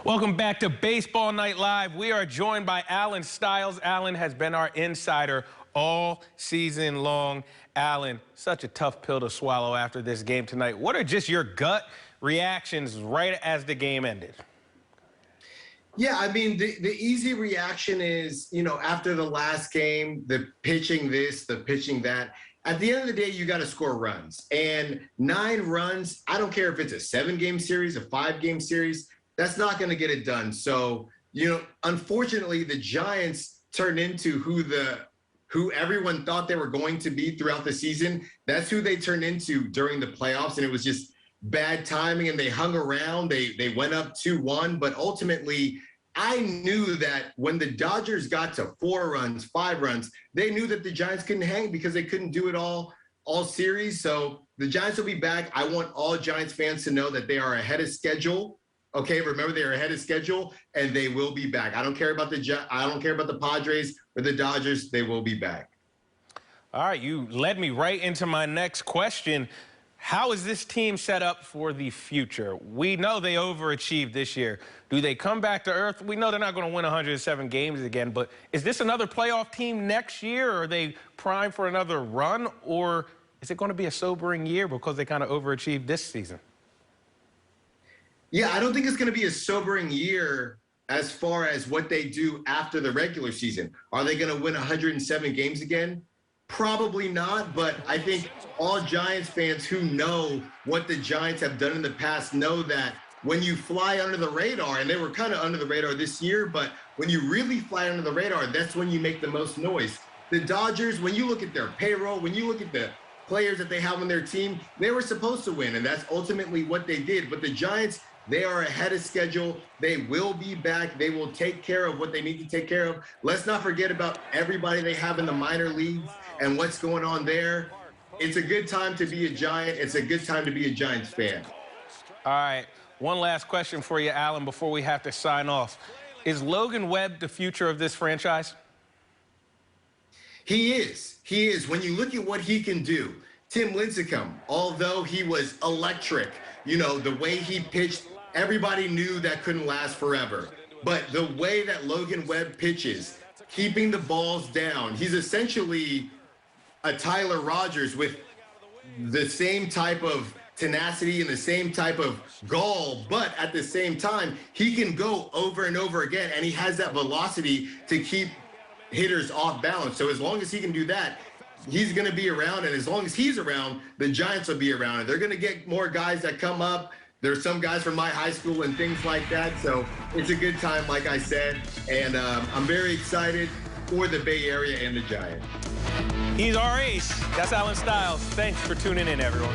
Welcome back to Baseball Night Live. We are joined by Alan Stiles. Alan has been our insider all season long. Alan, such a tough pill to swallow after this game tonight. What are just your gut reactions right as the game ended? Yeah, I mean, the easy reaction is, after the last game, the pitching this, the pitching that. At the end of the day, you got to score runs. And 9 runs, I don't care if it's a 7-game series, a 5-game series, that's not going to get it done. So, unfortunately, the Giants turned into who everyone thought they were going to be throughout the season. That's who they turned into during the playoffs, and it was just bad timing, and they hung around. They went up 2-1, but ultimately, I knew that when the Dodgers got to 4 runs, 5 runs, they knew that the Giants couldn't hang because they couldn't do it all series. So the Giants will be back. I want all Giants fans to know that they are ahead of schedule. Okay, remember, they are ahead of schedule, and they will be back. I don't care about the Padres or the Dodgers. They will be back. All right, you led me right into my next question. How is this team set up for the future? We know they overachieved this year. Do they come back to earth? We know they're not going to win 107 games again, but is this another playoff team next year? Or are they primed for another run? Or is it going to be a sobering year because they kind of overachieved this season? Yeah, I don't think it's going to be a sobering year as far as what they do after the regular season. Are they going to win 107 games again? Probably not, but I think all Giants fans who know what the Giants have done in the past know that when you fly under the radar, and they were kind of under the radar this year, but when you really fly under the radar, that's when you make the most noise. The Dodgers, when you look at their payroll, when you look at the players that they have on their team, they were supposed to win, and that's ultimately what they did. But the Giants, they are ahead of schedule. They will be back. They will take care of what they need to take care of. Let's not forget about everybody they have in the minor leagues and what's going on there. It's a good time to be a Giant. It's a good time to be a Giants fan. All right. One last question for you, Alan, before we have to sign off. Is Logan Webb the future of this franchise? He is. He is. When you look at what he can do, Tim Lincecum, although he was electric, the way he pitched, everybody knew that couldn't last forever. But the way that Logan Webb pitches, keeping the balls down, he's essentially a Tyler Rogers with the same type of tenacity and the same type of gall, but at the same time, he can go over and over again, and he has that velocity to keep hitters off balance. So as long as he can do that, he's going to be around, and as long as he's around, the Giants will be around. And they're going to get more guys that come up. There's some guys from my high school and things like that. So it's a good time, like I said, and I'm very excited for the Bay Area and the Giants. He's our ace. That's Alan Stiles. Thanks for tuning in, everyone.